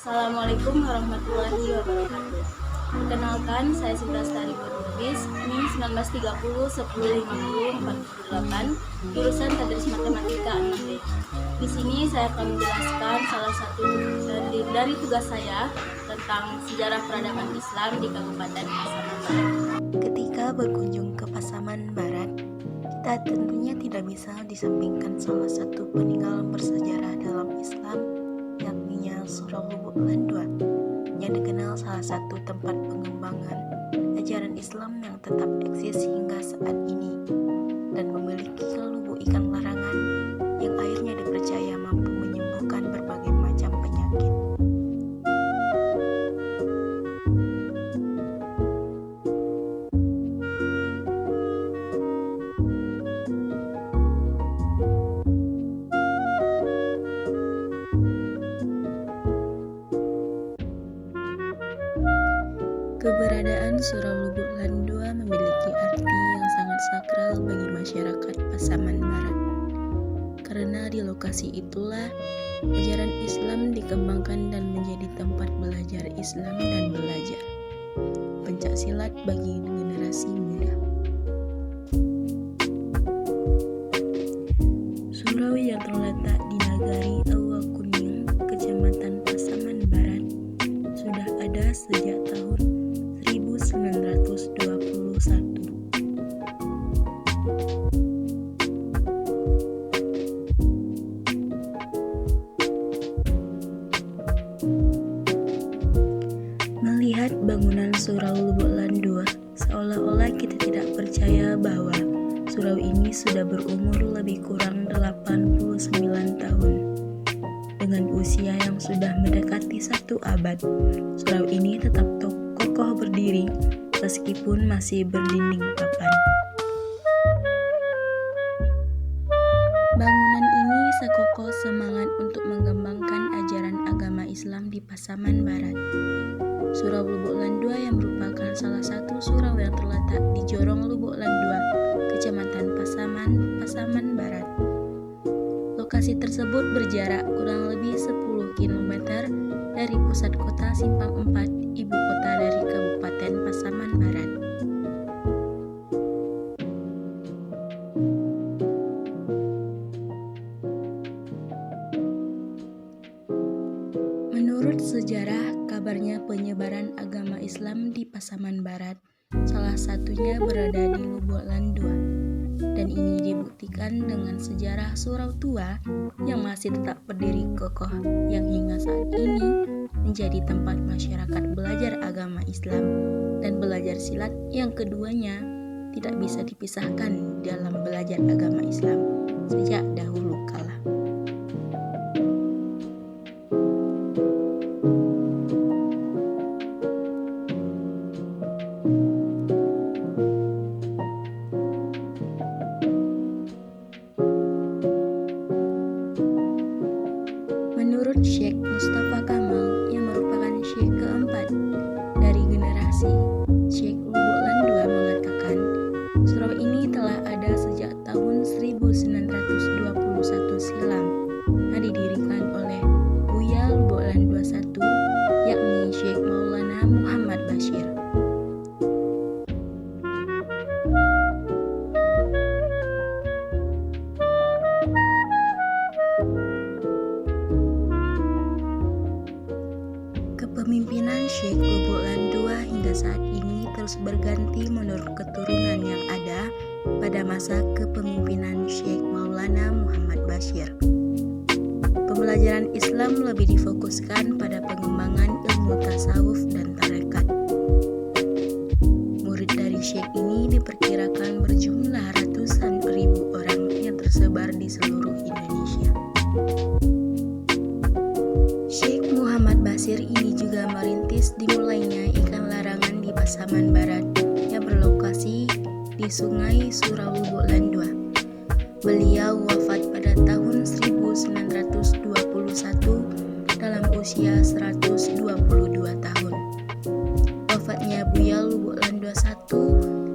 Assalamualaikum warahmatullahi wabarakatuh. Perkenalkan, saya Sinta Lestari Lubis, NIM 1930 1050 48, jurusan Tadris Matematika 6B. Di sini saya akan menjelaskan salah satu dari tugas saya tentang sejarah peradaban Islam di Kabupaten Pasaman Barat. Ketika berkunjung ke Pasaman Barat, kita tentunya tidak bisa disampingkan salah satu peninggalan bersejarah dalam Islam, yakni Surau Lubuk Landua, yang dikenal salah satu tempat pengembangan ajaran Islam yang tetap eksis hingga saat ini dan memiliki lubuk ikan larangan yang airnya dipercaya mampu menyembuhkan berbagai macam penyakit. Keberadaan Surau Lubuk Landua memiliki arti yang sangat sakral bagi masyarakat Pasaman Barat. Karena di lokasi itulah ajaran Islam dikembangkan dan menjadi tempat belajar Islam dan belajar pencaksilat bagi generasi muda. Surau yang terletak di Nagari Awa Kuning, Kecamatan Pasaman Barat, sudah ada sejak tahun 1921. Melihat bangunan Surau Lubuk Landua, seolah-olah kita tidak percaya bahwa surau ini sudah berumur lebih kurang 89 tahun. Dengan usia yang sudah mendekati 1 abad, surau ini tetap kokoh berdiri meskipun masih berdinding papan. Bangunan ini sekokoh semangat untuk mengembangkan ajaran agama Islam di Pasaman Barat. Surau Lubuk Landua yang merupakan salah satu surau yang terletak di Jorong Lubuk Landua, Kecamatan Pasaman Barat. Lokasi tersebut berjarak kurang lebih 10 km dari pusat kota Simpang 4, ibu kota dari Kabupaten Pasaman Barat. Menurut sejarah, kabarnya penyebaran agama Islam di Pasaman Barat salah satunya berada di Lubuk Landua. Dan ini dibuktikan dengan sejarah surau tua yang masih tetap berdiri kokoh, yang hingga saat ini menjadi tempat masyarakat belajar agama Islam dan belajar silat, yang keduanya tidak bisa dipisahkan dalam belajar agama Islam sejak dahulu kala. Menurut Syekh Mustafa Kamal yang merupakan Syekh keempat dari generasi Syekh Lubuk Landua mengatakan, surau ini telah ada sejak tahun 1921 silam yang didirikan oleh Buya Lubuk Landua I, yakni Syekh Maulana Muhammad Bashir. Kepemimpinan Syekh Lubuk Landua hingga saat ini terus berganti menurut keturunan yang ada pada masa kepemimpinan Syekh Maulana Muhammad Bashir. Pembelajaran Islam lebih difokuskan pada pengembangan ilmu tasawuf dan tarekat. Murid dari Syekh ini diperkirakan berjumlah ratusan ribu orang yang tersebar di seluruh Indonesia. Syekh Muhammad Bashir ini juga merintis dimulainya ikan larangan di Pasaman Barat yang berlokasi di Sungai Surau Lubuk Landua. Beliau wafat pada tahun 1921 dalam usia 122 tahun. Wafatnya Buya Lubuk Landua I,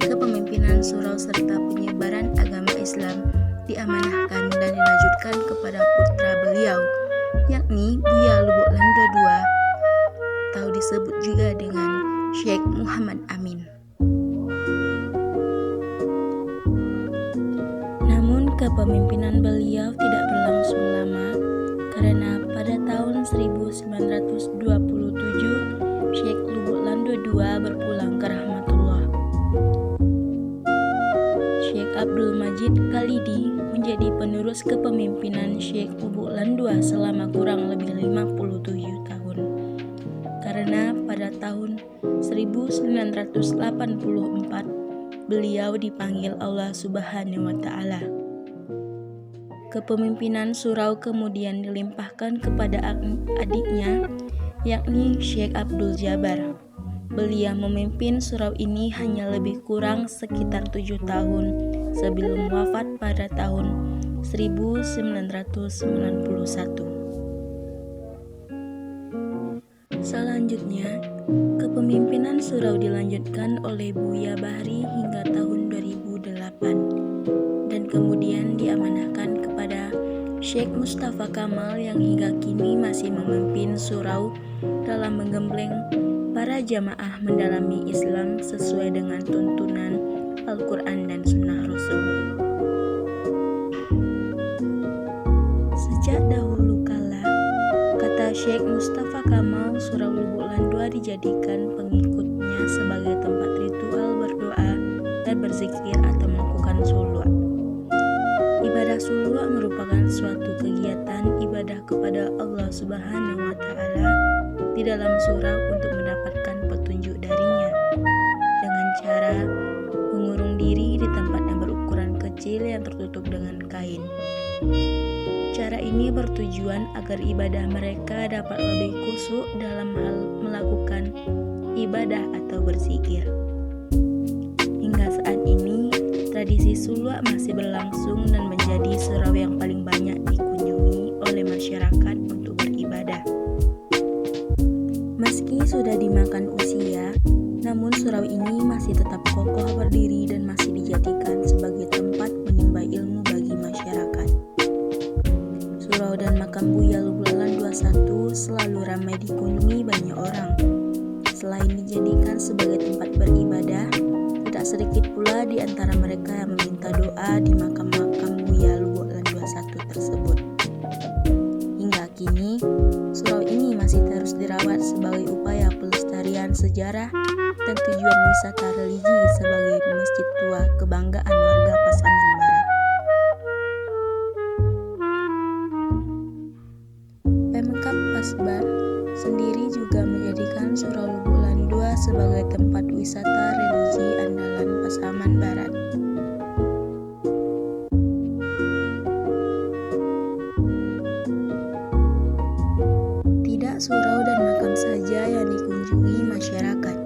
kepemimpinan surau serta penyebaran agama Islam diamanahkan dan dilanjutkan kepada putra beliau, yakni Buya Lubuk Landua II disebut juga dengan Syekh Muhammad Amin. Namun kepemimpinan beliau tidak berlangsung lama karena pada tahun 1927 Syekh Lubuk Lando II berpulang ke rahmatullah. Syekh Abdul Majid Khalidi menjadi penerus kepemimpinan Syekh Lubuk Lando selama kurang lebih 57 tahun. Karena pada tahun 1984 beliau dipanggil Allah Subhanahu wa Ta'ala. Kepemimpinan surau kemudian dilimpahkan kepada adiknya, yakni Syekh Abdul Jabar. Beliau memimpin surau ini hanya lebih kurang sekitar 7 tahun sebelum wafat pada tahun 1991. Selanjutnya, kepemimpinan surau dilanjutkan oleh Buya Bahri hingga tahun 2008 dan kemudian diamanahkan kepada Syekh Mustafa Kamal yang hingga kini masih memimpin surau dalam menggembleng para jamaah mendalami Islam sesuai dengan tuntunan Al-Quran dan Sunnah Rasul. Sejak dahulu kala, kata Syekh Mustafa Kamal, surau Lubuk Lando dijadikan pengikutnya sebagai tempat ritual berdoa dan berzikir atau melakukan suluk. Ibadah suluk merupakan suatu kegiatan ibadah kepada Allah Subhanahu wa Ta'ala di dalam surau untuk mendapatkan petunjuk darinya dengan cara mengurung diri di tempat yang berukuran kecil yang tertutup dengan kain. Cara ini bertujuan agar ibadah mereka dapat lebih khusyuk dalam hal melakukan ibadah atau berzikir. Hingga saat ini, tradisi suluk masih berlangsung dan menjadi surau yang paling banyak dikunjungi oleh masyarakat untuk beribadah. Meski sudah dimakan usia, namun surau ini masih tetap kokoh berdiri dan masih dijadikan sebagai tempat menimba ilmu bagi masyarakat. Surau dan makam Buya Lubuk Lando I selalu ramai dikunjungi banyak orang. Selain dijadikan sebagai tempat beribadah, tidak sedikit pula di antara mereka yang meminta doa di makam-makam Buya Lubuk Lando I tersebut. Hingga kini, surau ini masih terus dirawat sebagai upaya pelestarian sejarah dan tujuan wisata religi sebagai masjid tua kebanggaan warga Pasaman Barat. Pemkab Pasbar sendiri juga menjadikan surau Lubuk Lando sebagai tempat wisata religi andalan Pasaman Barat. Tidak surau dan makam saja yang dikunjungi masyarakat.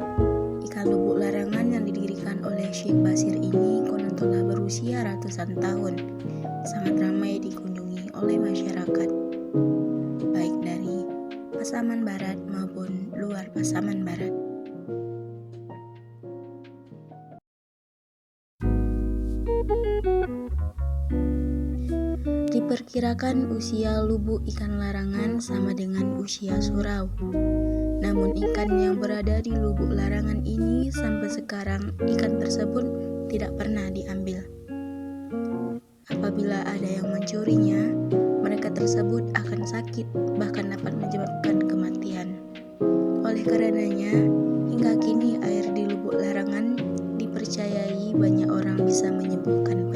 Ikan lubuk larangan yang didirikan oleh Syekh Basir ini konon telah berusia ratusan tahun, sangat ramai dikunjungi oleh masyarakat, baik dari Pasaman Barat maupun luar Pasaman Barat. Diperkirakan usia lubuk ikan larangan sama dengan usia surau. Namun ikan yang berada di lubuk larangan ini sampai sekarang ikan tersebut tidak pernah diambil. Apabila ada yang mencurinya, mereka tersebut akan sakit, bahkan dapat menyebabkan kematian. Oleh karenanya, hingga kini air di lubuk larangan dipercayai banyak orang bisa menyembuhkan